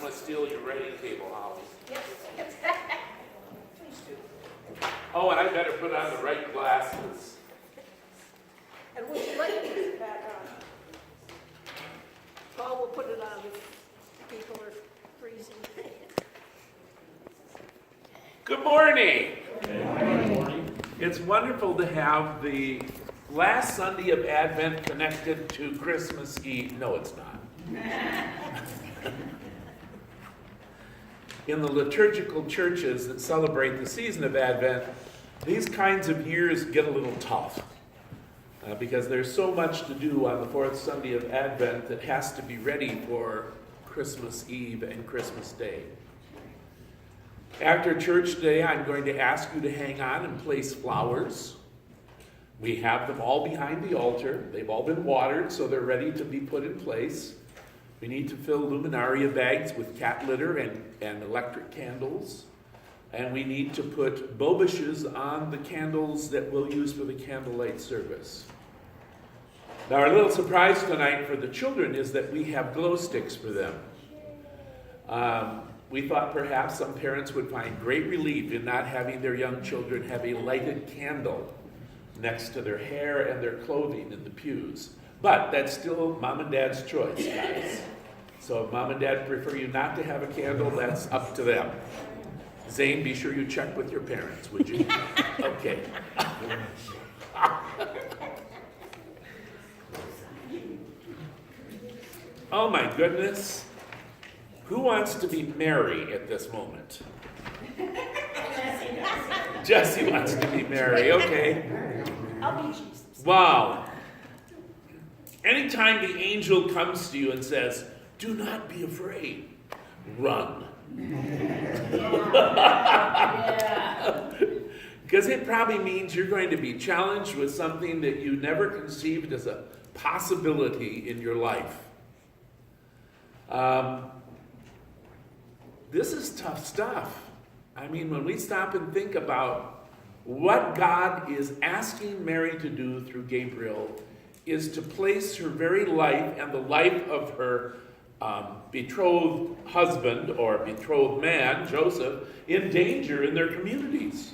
going to steal your writing table, Holly. Yes. Please do. Oh, and I better put on the right glasses. And would you like to put it back on? Paul will put it on if people are freezing. Good morning. Good morning. It's wonderful to have the last Sunday of Advent connected to Christmas Eve. No, it's not. In the liturgical churches that celebrate the season of Advent, these kinds of years get a little tough because there's so much to do on the fourth Sunday of Advent that has to be ready for Christmas Eve and Christmas Day. After church today, I'm going to ask you to hang on and place flowers. We have them all behind the altar. They've all been watered, so they're ready to be put in place. We need to fill luminaria bags with cat litter and electric candles. And we need to put bulbushes on the candles that we'll use for the candlelight service. Now, our little surprise tonight for the children is that we have glow sticks for them. We thought perhaps some parents would find great relief in not having their young children have a lighted candle next to their hair and their clothing in the pews. But that's still mom and dad's choice, guys. So if mom and dad prefer you not to have a candle, that's up to them. Zane, be sure you check with your parents, would you? Okay. Oh my goodness. Who wants to be Mary at this moment? Jesse wants to be Mary, okay. I'll be Jesus. Wow. Anytime the angel comes to you and says, do not be afraid, run. Because it probably means you're going to be challenged with something that you never conceived as a possibility in your life. This is tough stuff. I mean, when we stop and think about what God is asking Mary to do through Gabriel is to place her very life and the life of her betrothed husband or betrothed man, Joseph, in danger in their communities.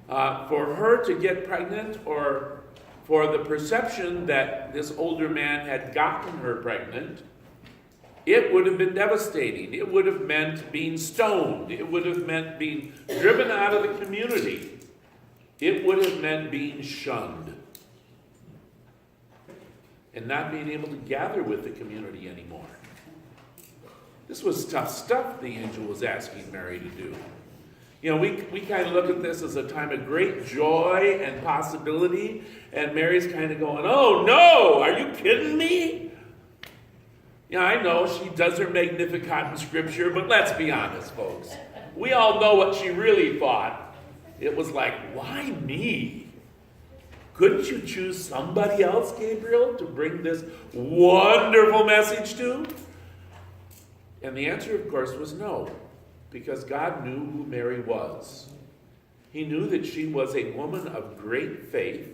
For her to get pregnant or for the perception that this older man had gotten her pregnant, it would have been devastating. It would have meant being stoned. It would have meant being driven out of the community. It would have meant being shunned and not being able to gather with the community anymore. This was tough stuff the angel was asking Mary to do. You know, we kind of look at this as a time of great joy and possibility, and Mary's kind of going, oh no, are you kidding me? Yeah, I know she does her Magnificat in Scripture, but let's be honest, folks. We all know what she really thought. It was like, why me? Couldn't you choose somebody else, Gabriel, to bring this wonderful message to? And the answer, of course, was no, because God knew who Mary was. He knew that she was a woman of great faith,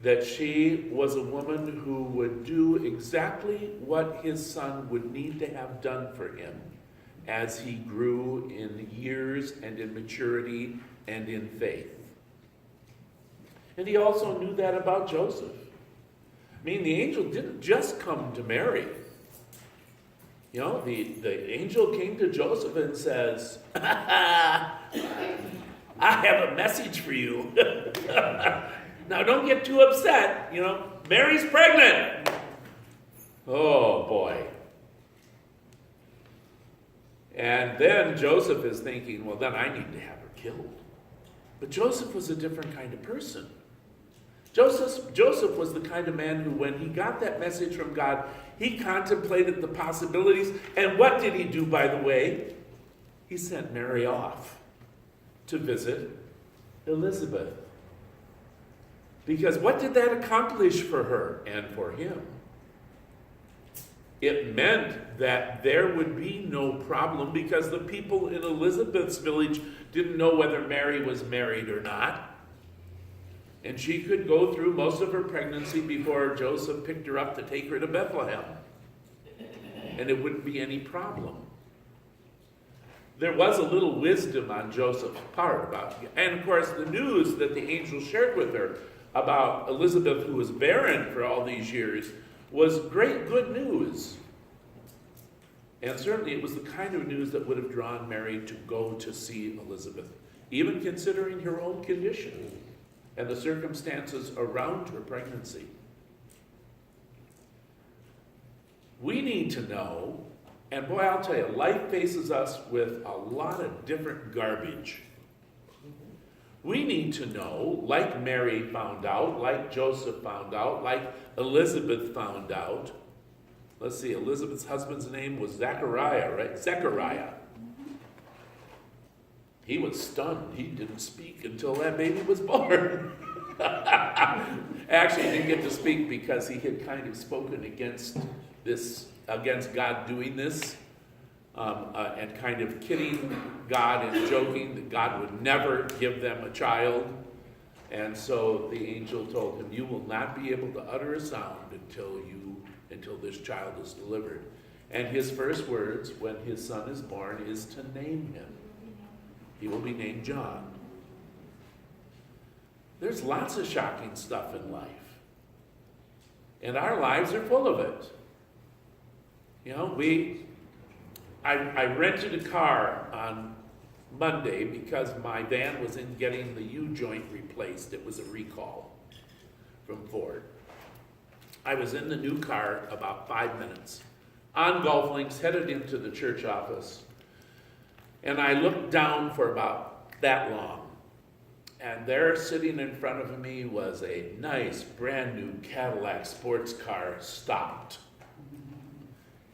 that she was a woman who would do exactly what his son would need to have done for him as he grew in years and in maturity and in faith. And he also knew that about Joseph. I mean, the angel didn't just come to Mary. You know, the angel came to Joseph and says, I have a message for you. Now, don't get too upset. You know, Mary's pregnant. Oh, boy. And then Joseph is thinking, well, then I need to have her killed. But Joseph was a different kind of person. Joseph was the kind of man who, when he got that message from God, he contemplated the possibilities. And what did he do, by the way? He sent Mary off to visit Elizabeth. Because what did that accomplish for her and for him? It meant that there would be no problem because the people in Elizabeth's village didn't know whether Mary was married or not. And she could go through most of her pregnancy before Joseph picked her up to take her to Bethlehem. and it wouldn't be any problem. There was a little wisdom on Joseph's part about it. And of course, the news that the angel shared with her about Elizabeth, who was barren for all these years, was great good news. And certainly it was the kind of news that would have drawn Mary to go to see Elizabeth, even considering her own condition and the circumstances around her pregnancy. We need to know, and boy, I'll tell you, life faces us with a lot of different garbage. We need to know, like Mary found out, like Joseph found out, like Elizabeth found out. Let's see, Elizabeth's husband's name was Zechariah, right? Zechariah. He was stunned. He didn't speak until that baby was born. Actually, he didn't get to speak because he had kind of spoken against God doing this, and kind of kidding God and joking that God would never give them a child. And so the angel told him, "You will not be able to utter a sound until this child is delivered." And his first words when his son is born is to name him. He will be named John. There's lots of shocking stuff in life. And our lives are full of it. You know, I rented a car on Monday because my van was in getting the U-joint replaced. It was a recall from Ford. I was in the new car about 5 minutes, on golf links, headed into the church office. And I looked down for about that long. And there, sitting in front of me, was a nice, brand new Cadillac sports car stopped.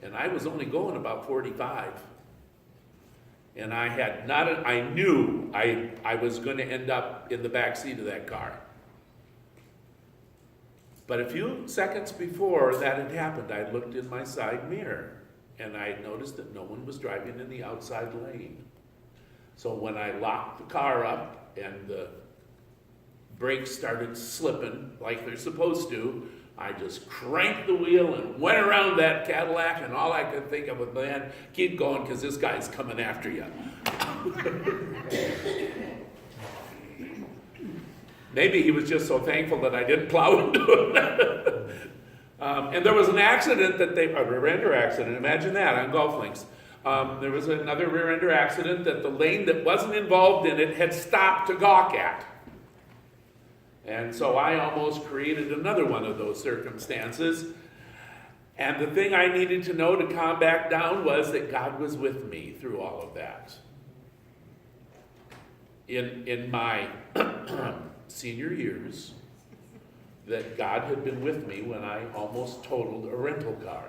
And I was only going about 45. And I knew I was going to end up in the back seat of that car. But a few seconds before that had happened, I looked in my side mirror, and I noticed that no one was driving in the outside lane. So when I locked the car up and the brakes started slipping like they're supposed to, I just cranked the wheel and went around that Cadillac, and all I could think of was, man, keep going because this guy's coming after you. Maybe he was just so thankful that I didn't plow into him. And there was an accident a rear-ender accident, imagine that, on golf links. There was another rear-ender accident that the lane that wasn't involved in it had stopped to gawk at. And so I almost created another one of those circumstances. And the thing I needed to know to calm back down was that God was with me through all of that. In my senior years, that God had been with me when I almost totaled a rental car.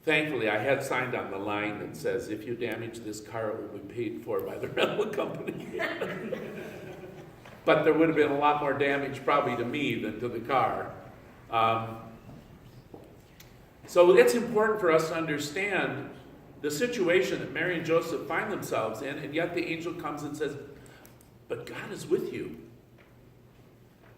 Thankfully, I had signed on the line that says, if you damage this car, it will be paid for by the rental company. But there would have been a lot more damage probably to me than to the car. So it's important for us to understand the situation that Mary and Joseph find themselves in, and yet the angel comes and says, but God is with you.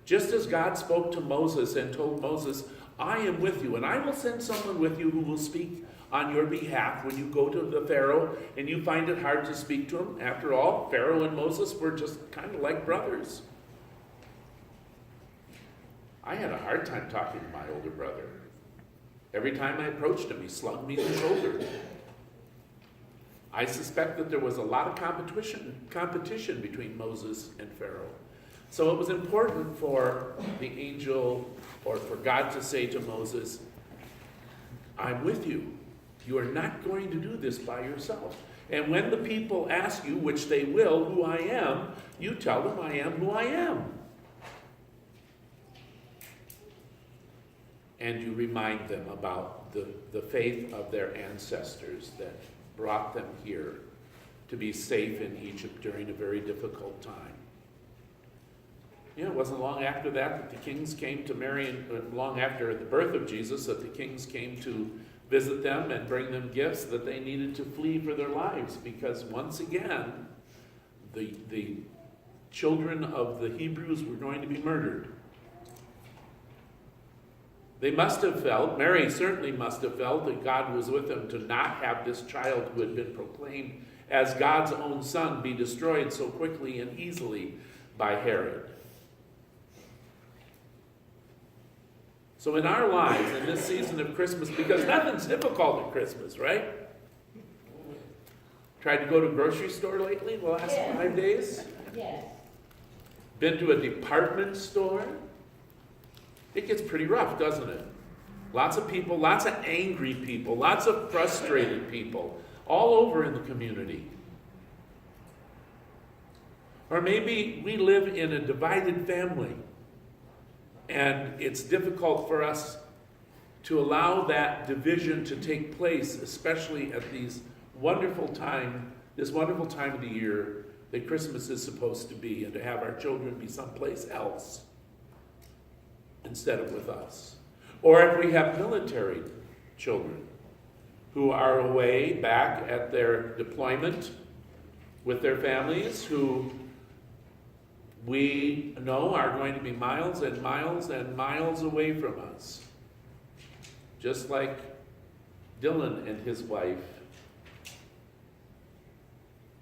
Just as God spoke to Moses and told Moses, I am with you, and I will send someone with you who will speak on your behalf when you go to the Pharaoh and you find it hard to speak to him. After all, Pharaoh and Moses were just kind of like brothers. I had a hard time talking to my older brother. Every time I approached him, he slugged me in the shoulder. I suspect that there was a lot of competition between Moses and Pharaoh. So it was important for the angel, or for God to say to Moses, I'm with you. You are not going to do this by yourself. And when the people ask you, which they will, who I am, you tell them I am who I am. And you remind them about the faith of their ancestors that brought them here to be safe in Egypt during a very difficult time. It wasn't long after that the kings came to Mary, and long after the birth of Jesus, that the kings came to visit them and bring them gifts, that they needed to flee for their lives, because once again, the children of the Hebrews were going to be murdered. They must have felt, Mary certainly must have felt, that God was with them to not have this child who had been proclaimed as God's own son be destroyed so quickly and easily by Herod. So in our lives, in this season of Christmas, because nothing's difficult at Christmas, right? Tried to go to a grocery store lately the last 5 days? Yes. Been to a department store? It gets pretty rough, doesn't it? Lots of people, lots of angry people, lots of frustrated people all over in the community. Or maybe we live in a divided family, and it's difficult for us to allow that division to take place, especially at this wonderful time of the year that Christmas is supposed to be, and to have our children be someplace else instead of with us. Or if we have military children who are away back at their deployment with their families, who we know are going to be miles and miles and miles away from us. Just like Dylan and his wife.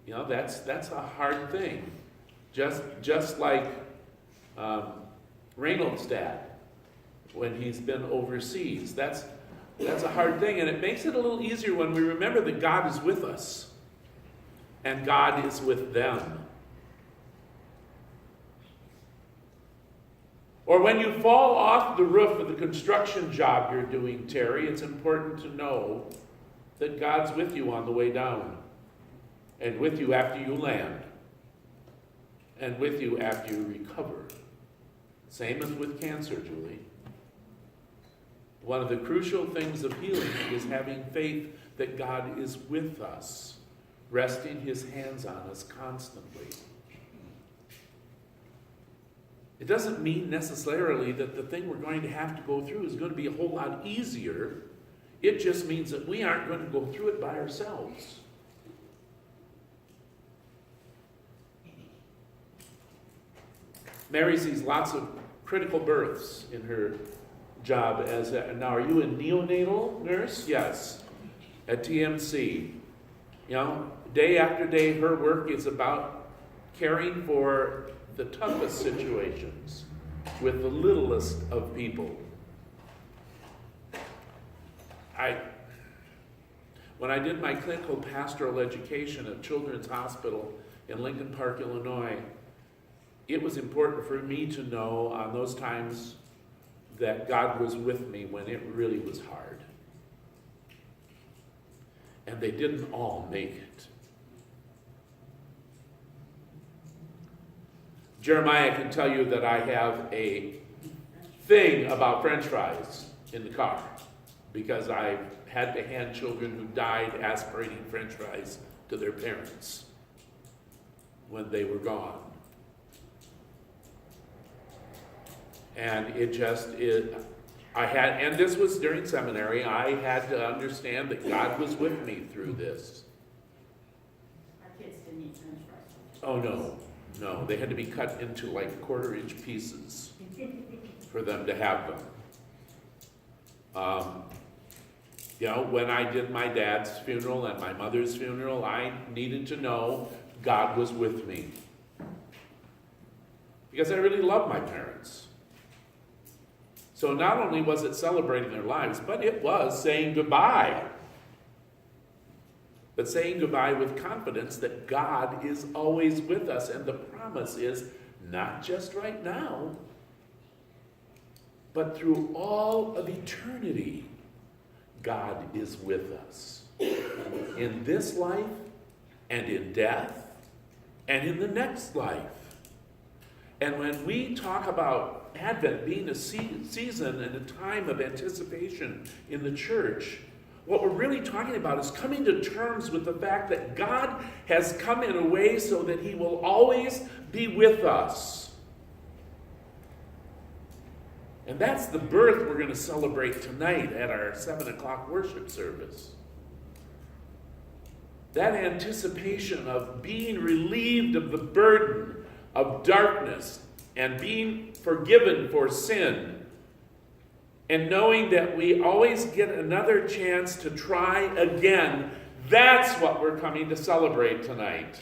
You know, that's a hard thing. Just like Reynolds' dad, when he's been overseas. That's a hard thing, and it makes it a little easier when we remember that God is with us, and God is with them. Or when you fall off the roof of the construction job you're doing, Terry, it's important to know that God's with you on the way down, and with you after you land, and with you after you recover. Same as with cancer, Julie. One of the crucial things of healing is having faith that God is with us, resting his hands on us constantly. It doesn't mean necessarily that the thing we're going to have to go through is going to be a whole lot easier. It just means that we aren't going to go through it by ourselves. Mary sees lots of critical births in her job as now are you a neonatal nurse? Yes, at TMC. You know, day after day her work is about caring for the toughest situations with the littlest of people. When I did my clinical pastoral education at Children's Hospital in Lincoln Park, Illinois, it was important for me to know on those times that God was with me when it really was hard. And they didn't all make it. Jeremiah can tell you that I have a thing about French fries in the car because I had to hand children who died aspirating French fries to their parents when they were gone. And and this was during seminary, I had to understand that God was with me through this. Our kids didn't eat French fries. Oh, no, they had to be cut into like 1/4-inch pieces for them to have them. When I did my dad's funeral and my mother's funeral, I needed to know God was with me. Because I really love my parents. So not only was it celebrating their lives, but it was saying goodbye. But saying goodbye with confidence that God is always with us. And the promise is not just right now, but through all of eternity, God is with us. In this life, and in death, and in the next life. And when we talk about Advent being a season and a time of anticipation in the church, what we're really talking about is coming to terms with the fact that God has come in a way so that he will always be with us. And that's the birth we're going to celebrate tonight at our 7 o'clock worship service. That anticipation of being relieved of the burden of darkness and being forgiven for sin and knowing that we always get another chance to try again, that's what we're coming to celebrate tonight.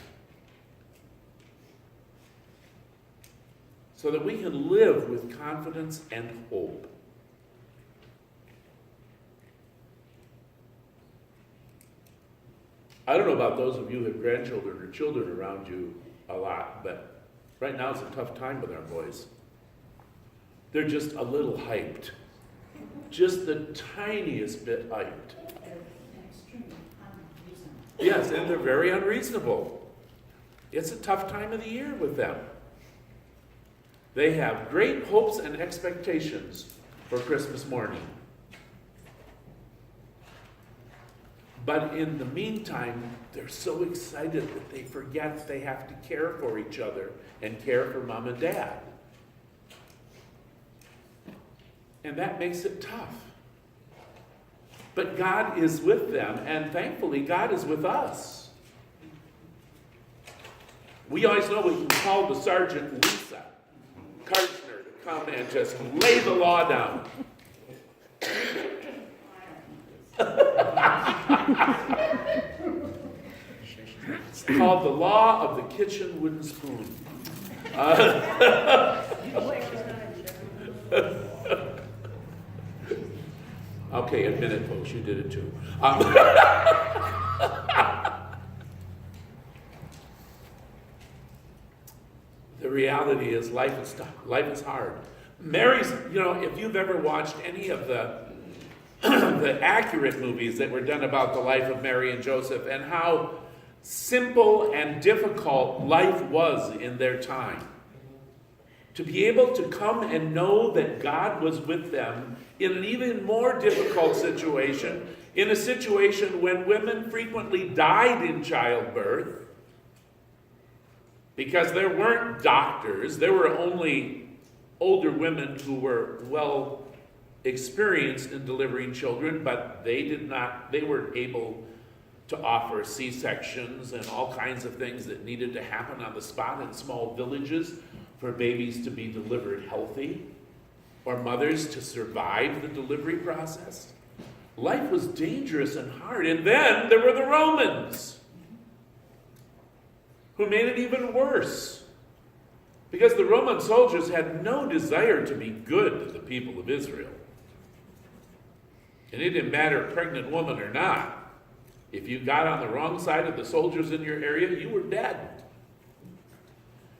So that we can live with confidence and hope. I don't know about those of you who have grandchildren or children around you a lot, but right now it's a tough time with our boys. They're just a little hyped. Just the tiniest bit hyped. They're extremely unreasonable. Yes, and they're very unreasonable. It's a tough time of the year with them. They have great hopes and expectations for Christmas morning. But in the meantime, they're so excited that they forget they have to care for each other and care for mom and dad. And that makes it tough. But God is with them, and thankfully God is with us. We always know we can call the Sergeant Lisa Karchner to come and just lay the law down. It's called the law of the kitchen wooden spoon. Okay, admit it, folks, you did it too. The reality is life is tough. Life is hard. Mary's, if you've ever watched any of the the accurate movies that were done about the life of Mary and Joseph and how simple and difficult life was in their time. To be able to come and know that God was with them in an even more difficult situation, in a situation when women frequently died in childbirth, because there weren't doctors, there were only older women who were well experienced in delivering children, but they were able to offer C-sections and all kinds of things that needed to happen on the spot in small villages for babies to be delivered healthy, or mothers to survive the delivery process. Life was dangerous and hard. And then there were the Romans, who made it even worse. Because the Roman soldiers had no desire to be good to the people of Israel. And it didn't matter, pregnant woman or not. If you got on the wrong side of the soldiers in your area, you were dead.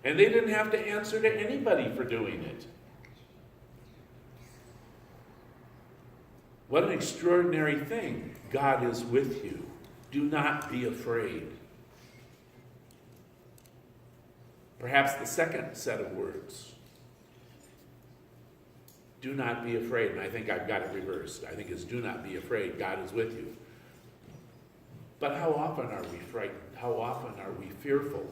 And they didn't have to answer to anybody for doing it. What an extraordinary thing. God is with you. Do not be afraid. Perhaps the second set of words. Do not be afraid. And I think I've got it reversed. I think it's do not be afraid. God is with you. But how often are we frightened? How often are we fearful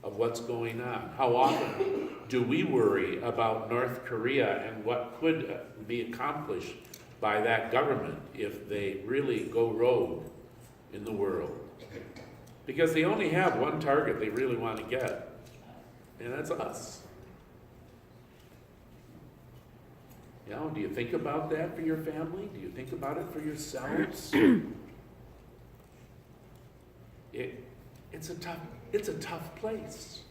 of what's going on? How often do we worry about North Korea and what could be accomplished by that government if they really go rogue in the world? Because they only have one target they really want to get, and that's us. Do you think about that for your family? Do you think about it for yourselves? It's a tough place.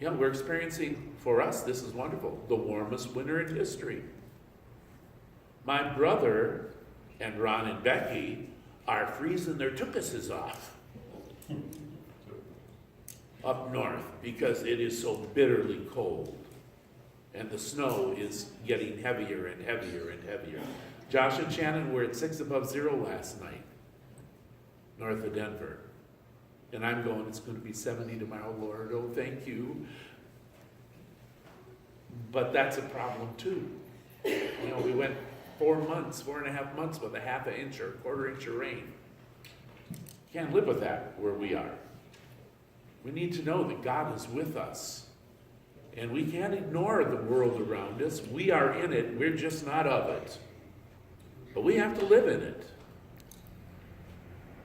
We're experiencing, for us, this is wonderful, the warmest winter in history. My brother and Ron and Becky are freezing their tukuses off up north because it is so bitterly cold. And the snow is getting heavier and heavier and heavier. Josh and Shannon were at 6 above zero last night, north of Denver. And I'm going, it's going to be 70 tomorrow, Lord. Oh, thank you. But that's a problem too. We went 4.5 months with a half an inch or a quarter inch of rain. Can't live with that where we are. We need to know that God is with us. And we can't ignore the world around us. We are in it. We're just not of it. But we have to live in it.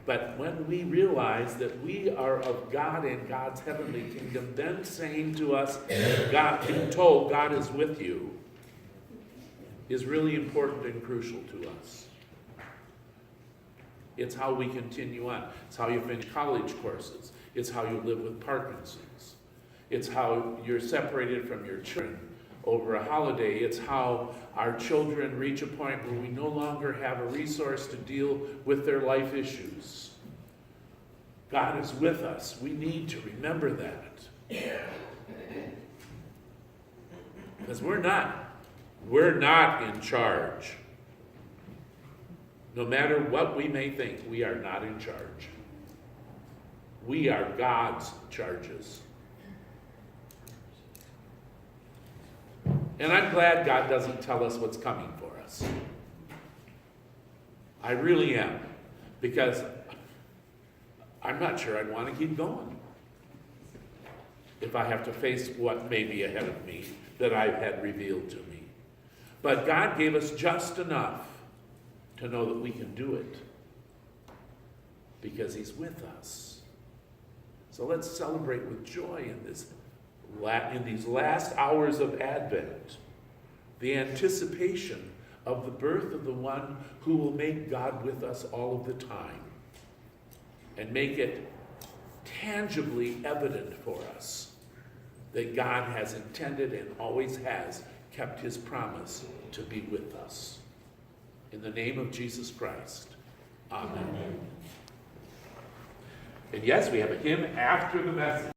But when we realize that we are of God and God's heavenly kingdom, then saying to us, God, being told God is with you, is really important and crucial to us. It's how we continue on. It's how you finish college courses. It's how you live with Parkinson's. It's how you're separated from your children over a holiday. It's how our children reach a point where we no longer have a resource to deal with their life issues. God is with us. We need to remember that. Because we're not in charge. No matter what we may think, we are not in charge. We are God's charges. And I'm glad God doesn't tell us what's coming for us. I really am. Because I'm not sure I'd want to keep going if I have to face what may be ahead of me that I've had revealed to me. But God gave us just enough to know that we can do it because He's with us. So let's celebrate with joy in these last hours of Advent, the anticipation of the birth of the one who will make God with us all of the time and make it tangibly evident for us that God has intended and always has kept His promise to be with us. In the name of Jesus Christ, amen. And yes, we have a hymn after the message.